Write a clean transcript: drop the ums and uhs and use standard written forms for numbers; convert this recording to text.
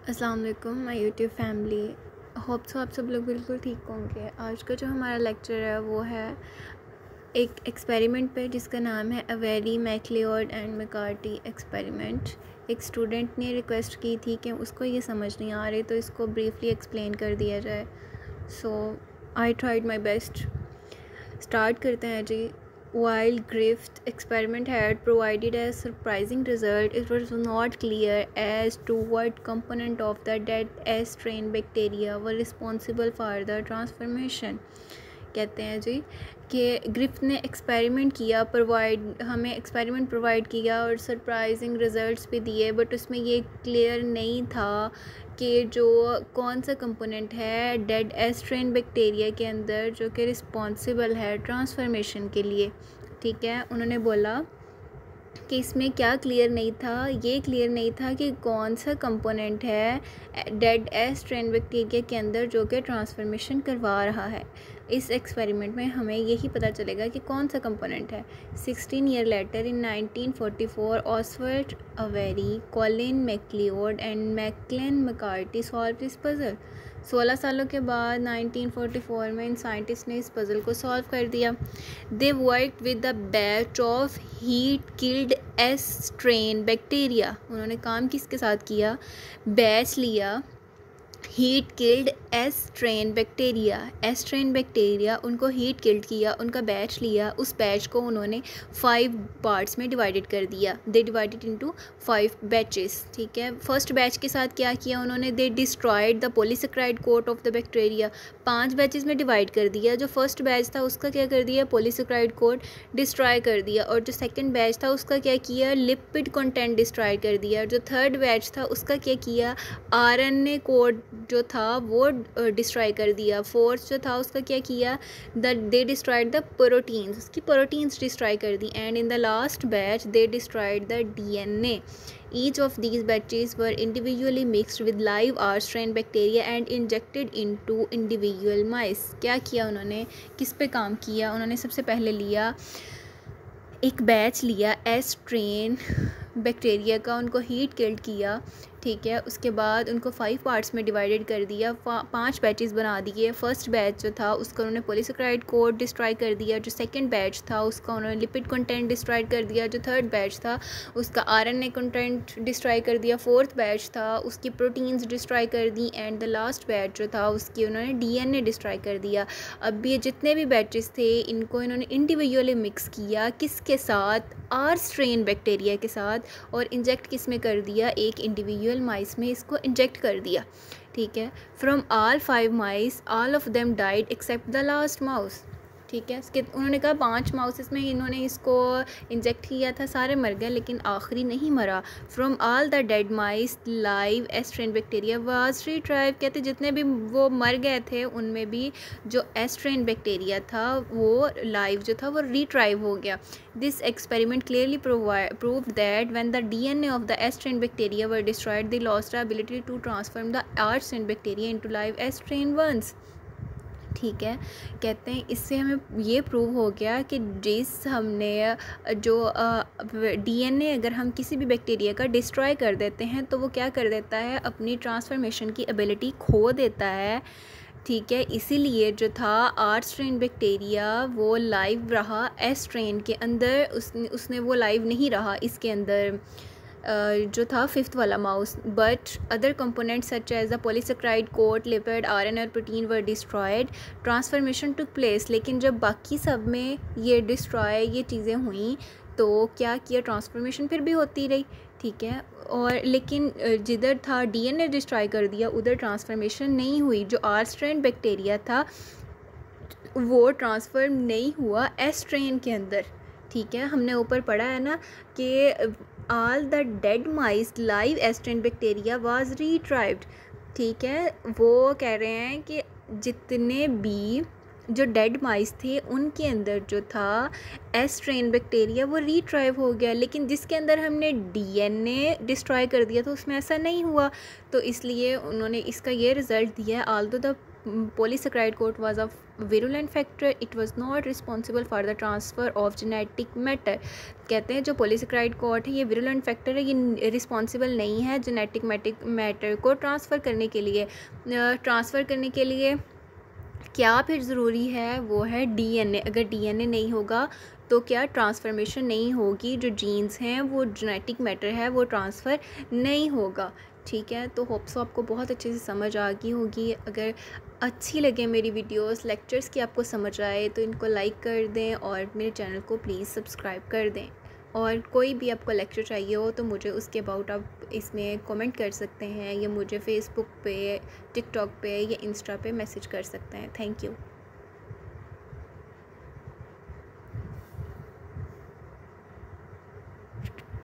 अस्सलाम वालेकुम my YouTube family. Hope so आप सब लोग बिल्कुल ठीक होंगे। आज का जो हमारा लेक्चर है वो है एक एक्सपेरिमेंट पे जिसका नाम है अवेरी मैक्लियोड एंड मैकार्टी एक्सपेरिमेंट। एक स्टूडेंट ने रिक्वेस्ट की थी कि उसको ये समझ नहीं आ रही तो इसको ब्रीफली एक्सप्लेन कर दिया जाए। So I tried my best. Start करते हैं जी। While Griffith's experiment had provided a surprising result, it was not clear as to what component of the dead S-strain bacteria were responsible for the transformation. कहते हैं जी कि Griffith ने experiment किया, हमें experiment provide किया और सरप्राइजिंग रिज़ल्ट्स भी दिए, बट उसमें ये क्लियर नहीं था कि जो कौन सा कंपोनेंट है डेड एस्ट्रेन बैक्टीरिया के अंदर जो कि रिस्पॉन्सिबल है ट्रांसफॉर्मेशन के लिए। ठीक है, उन्होंने बोला कि इसमें क्या क्लियर नहीं था, ये क्लियर नहीं था कि कौन सा कंपोनेंट है डेड एस्ट्रेन बैक्टीरिया के अंदर जो कि ट्रांसफॉर्मेशन करवा रहा है। इस एक्सपेरिमेंट में हमें यही पता चलेगा कि कौन सा कंपोनेंट है। 16 year later in 1944 Oswald Avery, Colin MacLeod and Maclyn McCarty solve this puzzle. 16 सालों के बाद 1944 में इन साइंटिस्ट ने इस पज़ल को सॉल्व कर दिया। They worked with the batch of heat killed S strain bacteria. उन्होंने काम किसके साथ किया? बैच लिया heat killed S strain bacteria, उनको हीट किल्ड किया, उनका बैच लिया, उस बैच को उन्होंने 5 पार्ट्स में डिवाइडेड कर दिया। They divided into 5 batches. ठीक है, फर्स्ट बैच के साथ क्या किया उन्होंने? They destroyed the polysaccharide coat of the bacteria. 5 batches में डिवाइड कर दिया। जो फर्स्ट बैच था उसका क्या कर दिया? पॉलीसेकेराइड कोट डिस्ट्रॉय कर दिया। और जो सेकेंड बैच था उसका क्या किया? लिपिड कंटेंट डिस्ट्रॉय कर दिया। जो थर्ड बैच था उसका क्या किया? RNA कोड जो था वो डिस्ट्रॉय कर दिया। फोर्थ जो था उसका क्या किया? दे डिस्ट्रॉयड द प्रोटीन्स, उसकी प्रोटीन्स डिस्ट्रॉय कर दी। And in the last batch they destroyed the DNA. Each of these batches were individually mixed with live R-strain bacteria and injected into individual mice. क्या किया उन्होंने? किस पे काम किया उन्होंने? सबसे पहले लिया एक बैच लिया एस स्ट्रेन बैक्टीरिया का, उनको हीट किल्ड किया। ठीक है, उसके बाद उनको 5 पार्ट्स में डिवाइडेड कर दिया। 5 बैचेस बना दिए। फर्स्ट बैच जो था उसका उन्होंने पॉलीसेकेराइड कोड डिस्ट्रॉय कर दिया। जो सेकंड बैच था उसका उन्होंने लिपिड कंटेंट डिस्ट्रॉय कर दिया। जो थर्ड बैच था उसका RNA कंटेंट डिस्ट्रॉय कर दिया। फोर्थ बैच था उसकी प्रोटीन्स डिस्ट्रॉय कर दी। एंड द लास्ट बैच जो था उसकी उन्होंने DNA डिस्ट्रॉय कर दिया। अब ये जितने भी बैचेस थे इनको इन्होंने इंडिविजुअली मिक्स किया। किसके साथ? R स्ट्रेन बैक्टीरिया के साथ। और इंजेक्ट किस में कर दिया? एक इंडिविजुअल माइस में इसको इंजेक्ट कर दिया। ठीक है, from all 5 mice all of them died except the last mouse. ठीक है, इसके उन्होंने कहा 5 माउसेस में इन्होंने इसको इंजेक्ट किया था, सारे मर गए लेकिन आखिरी नहीं मरा। From all the dead mice live S strain bacteria was retrieve. कहते जितने भी वो मर गए थे उनमें भी जो एस्ट्रेन बैक्टीरिया था वो लाइव जो था वो रिट्राइव हो गया। This experiment clearly proved that when the DNA of the S-strain bacteria were destroyed, they lost the ability to transform the R-strain bacteria into live S-strain ones. ठीक है, कहते हैं इससे हमें ये प्रूव हो गया कि हमने जो DNA अगर हम किसी भी बैक्टीरिया का डिस्ट्रॉय कर देते हैं तो वो क्या कर देता है? अपनी ट्रांसफॉर्मेशन की एबिलिटी खो देता है। ठीक है, इसीलिए जो था R स्ट्रेन बैक्टीरिया वो लाइव रहा एस स्ट्रेन के अंदर, उसने वो लाइव नहीं रहा इसके अंदर जो था 5th वाला mouse. But other components such as the polysaccharide coat, lipid, RNA और protein were destroyed, transformation took place. लेकिन जब बाकी सब में ये चीज़ें हुई तो क्या किया? ट्रांसफॉर्मेशन फिर भी होती रही। ठीक है, और लेकिन जिधर था DNA डिस्ट्रॉय कर दिया उधर ट्रांसफॉर्मेशन नहीं हुई। जो R स्ट्रेन बैक्टीरिया था वो ट्रांसफॉर्म नहीं हुआ एस स्ट्रेन के अंदर। ठीक है, हमने ऊपर पढ़ा है ना कि all the dead mice live S strain bacteria was retrieved. ठीक है, वो कह रहे हैं कि जितने भी जो डेड माइस थे उनके अंदर जो था एस स्ट्रेन बैक्टीरिया वो रिट्राइव हो गया। लेकिन जिसके अंदर हमने DNA डिस्ट्रॉय कर दिया तो उसमें ऐसा नहीं हुआ। तो इसलिए उन्होंने इसका ये रिज़ल्ट दिया, although the polysaccharide coat was a virulent factor, it was not responsible for the transfer of genetic matter। कहते हैं जो polysaccharide coat है ये virulent factor है, ये रिस्पॉन्सिबल नहीं है जेनेटिक मैटर को ट्रांसफ़र करने के लिए। क्या फिर ज़रूरी है, वो है डीएनए। अगर डीएनए नहीं होगा तो क्या ट्रांसफॉर्मेशन नहीं होगी, जो जीन्स हैं वो जेनेटिक मैटर है वो ट्रांसफ़र नहीं होगा। ठीक है, तो होप सो आपको बहुत अच्छे से समझ आ गई होगी। अगर अच्छी लगे मेरी वीडियोस लेक्चर्स की, आपको समझ आए तो इनको लाइक कर दें और मेरे चैनल को प्लीज़ सब्सक्राइब कर दें। और कोई भी आपको लेक्चर चाहिए हो तो मुझे उसके अबाउट आप इसमें कमेंट कर सकते हैं, या मुझे फ़ेसबुक पे, टिकटॉक पे या इंस्टा पे मैसेज कर सकते हैं। Thank you.